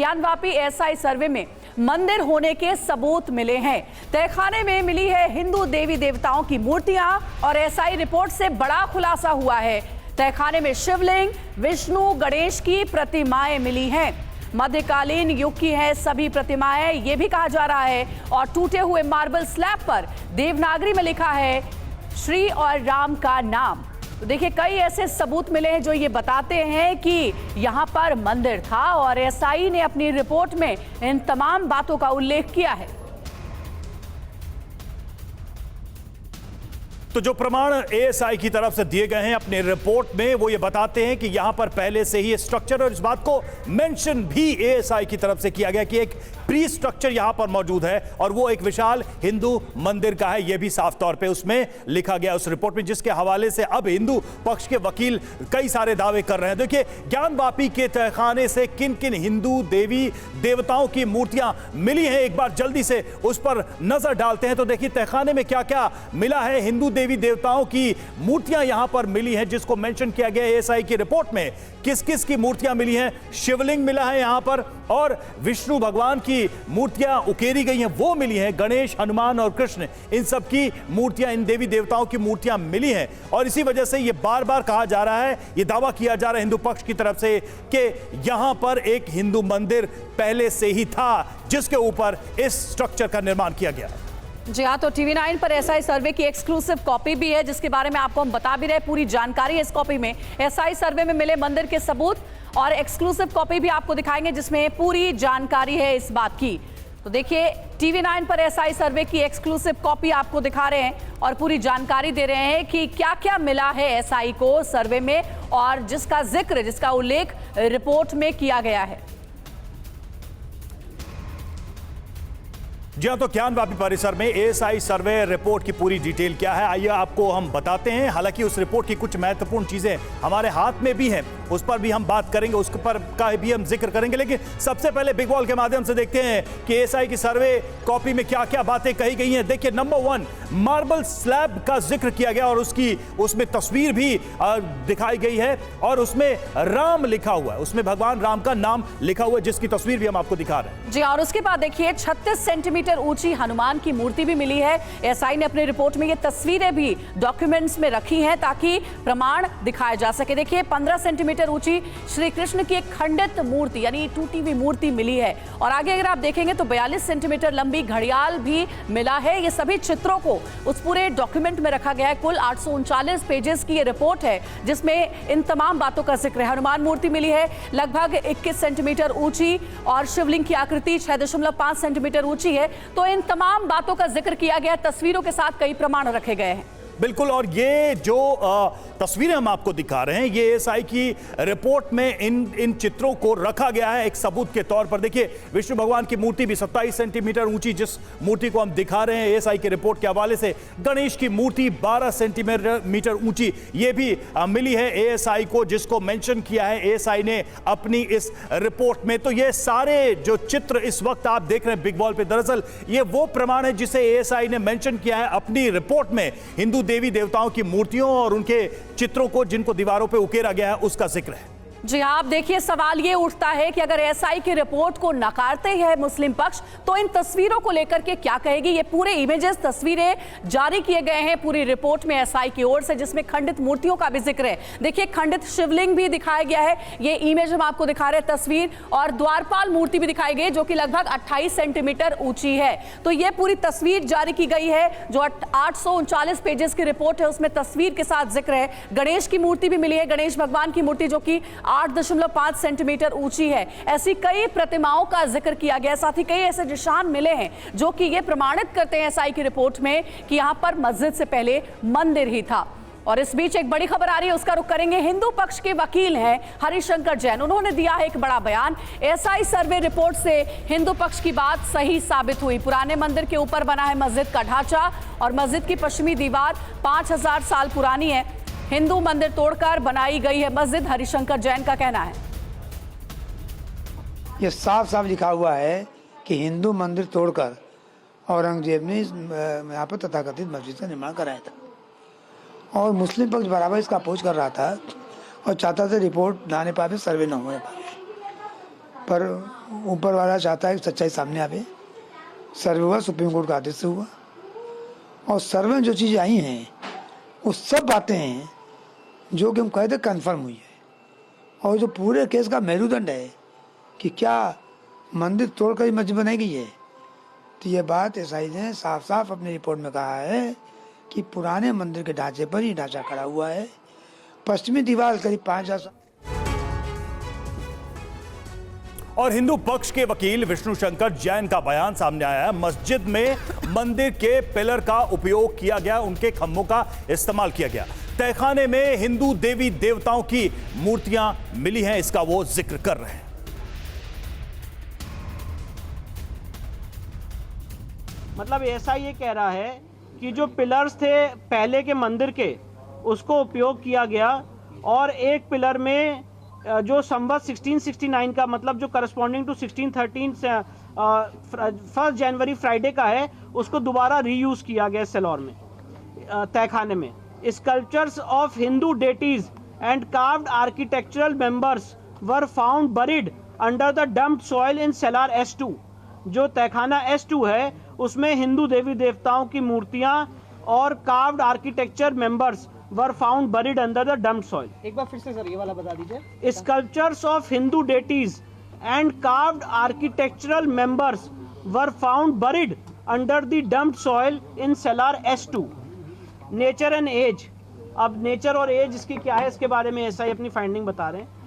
Gyanvapi ASI सर्वे में मंदिर होने के सबूत मिले हैं। तहखाने में मिली है हिंदू देवी देवताओं की मूर्तियां और एएसआई रिपोर्ट से बड़ा खुलासा हुआ है। तहखाने में शिवलिंग, विष्णु, गणेश की प्रतिमाएं मिली हैं। मध्यकालीन युग की है सभी प्रतिमाएं, ये भी कहा जा रहा है। और टूटे हुए मार्बल स्लैब पर देवनागरी में लिखा है श्री और राम का नाम। तो देखिए, कई ऐसे सबूत मिले हैं जो ये बताते हैं कि यहाँ पर मंदिर था और एएसआई ने अपनी रिपोर्ट में इन तमाम बातों का उल्लेख किया है। तो जो प्रमाण एएसआई की तरफ से दिए गए हैं अपने रिपोर्ट में, वो ये बताते हैं कि यहां पर पहले से ही स्ट्रक्चर, और इस बात को मेंशन भी एएसआई की तरफ से किया गया कि एक प्री स्ट्रक्चर यहां पर मौजूद है और वो एक विशाल हिंदू मंदिर का है। यह भी साफ तौर पे उसमें लिखा गया उस रिपोर्ट में, जिसके हवाले से अब हिंदू पक्ष के वकील कई सारे दावे कर रहे हैं। देखिए, ज्ञानवापी के तहखाने से किन किन हिंदू देवी देवताओं की मूर्तियां मिली हैं, एक बार जल्दी से उस पर नजर डालते हैं। तो देखिए, तहखाने में क्या क्या मिला है। हिंदू देवी देवताओं की मूर्तियां यहां पर मिली हैं, जिसको मेंशन किया गया एएसआई की रिपोर्ट में। किस किस की मूर्तियां मिली हैं? शिवलिंग मिला है यहां पर, और विष्णु भगवान की मूर्तियां उकेरी गई हैं वो मिली हैं। गणेश, हनुमान और कृष्ण, इन सब की मूर्तियां, इन देवी देवताओं की मूर्तियां मिली हैं। और इसी वजह से यह बार बार कहा जा रहा है, यह दावा किया जा रहा है हिंदू पक्ष की तरफ से कि यहां पर एक हिंदू मंदिर पहले से ही था, जिसके ऊपर इस स्ट्रक्चर का निर्माण किया गया। जी हाँ, तो टीवी9 पर एएसआई सर्वे की एक्सक्लूसिव कॉपी भी है, जिसके बारे में आपको हम बता भी रहे। पूरी जानकारी है इस कॉपी में। एएसआई सर्वे में मिले मंदिर के सबूत और एक्सक्लूसिव कॉपी भी आपको दिखाएंगे, जिसमें पूरी जानकारी है इस बात की। तो देखिए, टीवी9 पर एएसआई सर्वे की एक्सक्लूसिव कॉपी आपको दिखा रहे हैं और पूरी जानकारी दे रहे हैं कि क्या क्या मिला है एएसआई को सर्वे में, और जिसका जिक्र, जिसका उल्लेख रिपोर्ट में किया गया है। जी हाँ, तो ज्ञानवापी परिसर में एएसआई सर्वे रिपोर्ट की पूरी डिटेल क्या है, आइए आपको हम बताते हैं। हालांकि उस रिपोर्ट की कुछ महत्वपूर्ण चीजें हमारे हाथ में भी हैं, उस पर भी हम बात करेंगे, उस पर का भी हम जिक्र करेंगे। लेकिन सबसे पहले बिग वॉल के माध्यम से देखते हैं कि एएसआई की सर्वे कॉपी में क्या क्या बातें कही गई हैं। देखिए, नंबर 1, मार्बल स्लैब का जिक्र किया गया और उसमें तस्वीर भी दिखाई गई है और उसमें राम लिखा हुआ है, उसमें भगवान राम का नाम लिखा हुआ है, जिसकी तस्वीर भी हम आपको दिखा रहे हैं। जी, और उसके बाद देखिए, 36 सेंटीमीटर ऊंची हनुमान की मूर्ति भी मिली है। एएसआई ने अपनी रिपोर्ट में ये तस्वीरें भी डॉक्यूमेंट्स में रखी हैं ताकि प्रमाण दिखाया जा सके। देखिए, 15 सेंटीमीटर ऊंची श्री कृष्ण की एक खंडित मूर्ति, यानी टूटी हुई मूर्ति मिली है। और आगे अगर आप देखेंगे तो 42 सेंटीमीटर लंबी घड़ियाल भी मिला है। ये सभी चित्रों को उस पूरे डॉक्यूमेंट में रखा गया है। कुल 839 पेजेस की ये रिपोर्ट है, जिसमें इन तमाम बातों का जिक्र है। हनुमान मूर्ति मिली है लगभग 21 सेंटीमीटर ऊंची और शिवलिंग की आकृति 6.5 सेंटीमीटर ऊंची है। तो इन तमाम बातों का जिक्र किया गया, तस्वीरों के साथ कई प्रमाण रखे गए हैं। बिल्कुल, और ये जो तस्वीरें हम आपको दिखा रहे हैं, ये एएसआई की रिपोर्ट में इन चित्रों को रखा गया है एक सबूत के तौर पर। देखिए, विष्णु भगवान की मूर्ति भी 27 सेंटीमीटर ऊंची, जिस मूर्ति को हम दिखा रहे हैं एएसआई की रिपोर्ट के हवाले से। गणेश की मूर्ति 12 सेंटीमीटर ऊंची, ये भी मिली है एएसआई को, जिसको मेंशन किया है एएसआई ने अपनी इस रिपोर्ट में। तो ये सारे जो चित्र इस वक्त आप देख रहे हैं बिग वॉल पे, दरअसल ये वो प्रमाण है जिसे एएसआई ने मेंशन किया है अपनी रिपोर्ट में। हिंदू देवी देवताओं की मूर्तियों और उनके चित्रों को, जिनको दीवारों पे उकेरा गया है, उसका जिक्र है। जी हाँ, आप देखिए, सवाल ये उठता है कि अगर एएसआई की रिपोर्ट को नकारते हैं मुस्लिम पक्ष, तो इन तस्वीरों को लेकर के क्या कहेगी। ये पूरे इमेजेस, तस्वीरें जारी किए गए हैं पूरी रिपोर्ट में एएसआई की ओर से, जिसमें खंडित मूर्तियों का भी जिक्र है। देखिए, खंडित शिवलिंग भी दिखाया गया है, ये इमेज हम आपको दिखा रहे हैं तस्वीर, और द्वारपाल मूर्ति भी दिखाई गई जो कि लगभग 28 सेंटीमीटर ऊंची है। तो ये पूरी तस्वीर जारी की गई है, जो 839 पेजेस की रिपोर्ट है, उसमें तस्वीर के साथ जिक्र है। गणेश की मूर्ति भी मिली है, गणेश भगवान की मूर्ति जो कि 8.5 सेंटीमीटर ऊंची है। ऐसी कई प्रतिमाओं का जिक्र किया गया, साथ ही कई ऐसे निशान मिले हैं जो कि ये प्रमाणित करते हैं एएसआई की रिपोर्ट में कि यहां पर मस्जिद से पहले मंदिर ही था। और इस बीच एक बड़ी खबर आ रही है, उसका रुख करेंगे। हिंदू पक्ष के वकील हैं हरिशंकर जैन, उन्होंने दिया है एक बड़ा बयान। एएसआई सर्वे रिपोर्ट से हिंदू पक्ष की बात सही साबित हुई। पुराने मंदिर के ऊपर बना है मस्जिद का ढांचा और मस्जिद की पश्चिमी दीवार 5000 साल पुरानी है। हिंदू मंदिर तोड़कर बनाई गई है मस्जिद, हरिशंकर जैन का कहना है। ये साफ साफ लिखा हुआ है कि हिंदू मंदिर तोड़कर औरंगजेब ने यहाँ पर तथाकथित मस्जिद का निर्माण कराया था और मुस्लिम पक्ष बराबर इसका अपोज कर रहा था और चाहता था रिपोर्ट लाने पावे, सर्वे न होने पावे, पर ऊपर वाला चाहता है कि सच्चाई सामने आवे। सर्वे हुआ, सुप्रीम कोर्ट का आदेश से हुआ, और सर्वे में जो चीज़ें आई हैं वो सब बातें हैं जो कि हम कहते कन्फर्म हुई है। और जो पूरे केस का मेरुदंड है कि क्या मंदिर तोड़कर ही मस्जिद बनाई गई है, तो ये बात एसआई ने साफ साफ अपनी रिपोर्ट में कहा है कि पुराने मंदिर के ढांचे पर ही ढांचा खड़ा हुआ है। पश्चिमी दीवार करीब 5000। और हिंदू पक्ष के वकील विष्णु शंकर जैन का बयान सामने आया है। मस्जिद में मंदिर के पिलर का उपयोग किया गया, उनके खंभों का इस्तेमाल किया गया। तहखाने में हिंदू देवी देवताओं की मूर्तियां मिली हैं, इसका वो जिक्र कर रहे हैं। मतलब ऐसा ये कह रहा है कि जो पिलर्स थे पहले के मंदिर के, उसको उपयोग किया गया, और एक पिलर में जो संवत 1669 का, मतलब जो करस्पॉन्डिंग टू 1613 से 1 जनवरी फ्राइडे का है, उसको दोबारा रीयूज किया गया सेलौर में, तहखाने में। Sculptures of Hindu deities and carved architectural members were found buried under the dumped soil in cellar S2। जो तहखाना S2 है उसमें हिंदू देवी देवताओं की मूर्तियां और carved architecture members were found buried under the dumped soil. एक बार फिर से सर ये वाला बता दीजिए। Sculptures of Hindu deities and carved architectural members were found buried under the dumped soil in cellar S2। Nature and age, अब nature और एज इसकी क्या है, इसके बारे में ऐसा ही अपनी फाइंडिंग बता रहे हैं।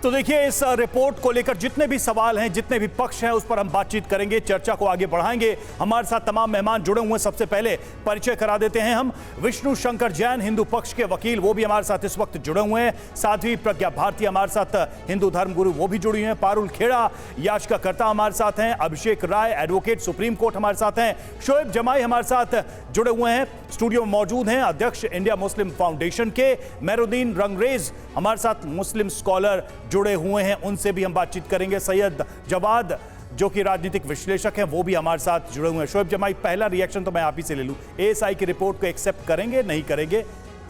तो देखिए, इस रिपोर्ट को लेकर जितने भी सवाल हैं, जितने भी पक्ष हैं, उस पर हम बातचीत करेंगे, चर्चा को आगे बढ़ाएंगे। हमारे साथ तमाम मेहमान जुड़े हुए हैं। सबसे पहले परिचय करा देते हैं हम विष्णु शंकर जैन, हिंदू पक्ष के वकील, वो भी हमारे साथ इस वक्त जुड़े हुए हैं। साथ ही प्रज्ञा भारती हमारे साथ, हिंदू धर्मगुरु, वो भी जुड़ी हुई हैं। पारुल खेड़ा याचिकाकर्ता हमारे साथ हैं। अभिषेक राय एडवोकेट सुप्रीम कोर्ट हमारे साथ हैं। शोएब जमाई हमारे साथ जुड़े हुए हैं, स्टूडियो में मौजूद हैं। अध्यक्ष इंडिया मुस्लिम फाउंडेशन के मेहरुद्दीन रंगरेज हमारे साथ मुस्लिम स्कॉलर जुड़े हुए हैं, उनसे भी हम बातचीत करेंगे। सैयद जवाद जो कि राजनीतिक विश्लेषक हैं, वो भी हमारे साथ जुड़े हुए हैं। शोएब जमाई, पहला रिएक्शन तो मैं आप ही से ले लूं, एएसआई की रिपोर्ट को एक्सेप्ट करेंगे, नहीं करेंगे,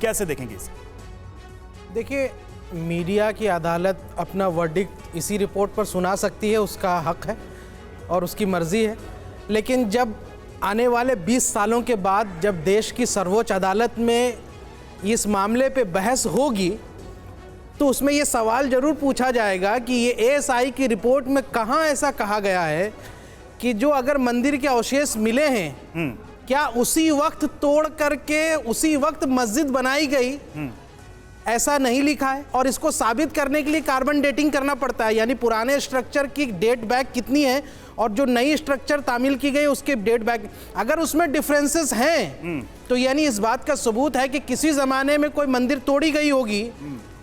कैसे देखेंगे इसे? देखिए, मीडिया की अदालत अपना वर्डिक्ट इसी रिपोर्ट पर सुना सकती है, उसका हक है और उसकी मर्जी है। लेकिन जब आने वाले 20 सालों के बाद जब देश की सर्वोच्च अदालत में इस मामले पे बहस होगी, तो उसमें ये सवाल जरूर पूछा जाएगा कि ये एएसआई की रिपोर्ट में कहाँ ऐसा कहा गया है कि जो अगर मंदिर के अवशेष मिले हैं, क्या उसी वक्त तोड़ करके उसी वक्त मस्जिद बनाई गई? ऐसा नहीं लिखा है। और इसको साबित करने के लिए कार्बन डेटिंग करना पड़ता है, यानी पुराने स्ट्रक्चर की डेट बैक कितनी है और जो नई स्ट्रक्चर तामील की गई उसके डेट बैक, अगर उसमें डिफरेंसेस हैं तो यानी इस बात का सबूत है कि किसी ज़माने में कोई मंदिर तोड़ी गई होगी।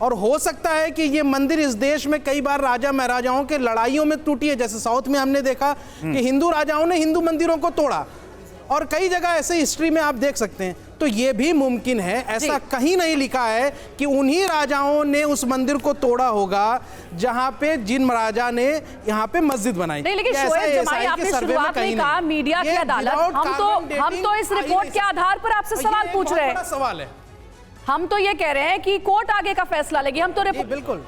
और हो सकता है कि ये मंदिर इस देश में कई बार राजा महाराजाओं के लड़ाइयों में टूटी है। जैसे साउथ में हमने देखा कि हिंदू राजाओं ने हिंदू मंदिरों को तोड़ा, और कई जगह ऐसे हिस्ट्री में आप देख सकते हैं। तो ये भी मुमकिन है, ऐसा कहीं नहीं लिखा है कि उन्हीं राजाओं ने उस मंदिर को तोड़ा होगा जहां पे जिन राजा ने यहाँ पे मस्जिद बनाई। नहीं, लेकिन शोएब जमाई, आपने शुरुआत में कहा मीडिया की अदालत, हम तो इस रिपोर्ट के आधार पर आपसे सवाल पूछ रहे हैं। सवाल है, हम तो ये कह रहे हैं कि कोर्ट आगे का फैसला लेगी। हम तो बिल्कुल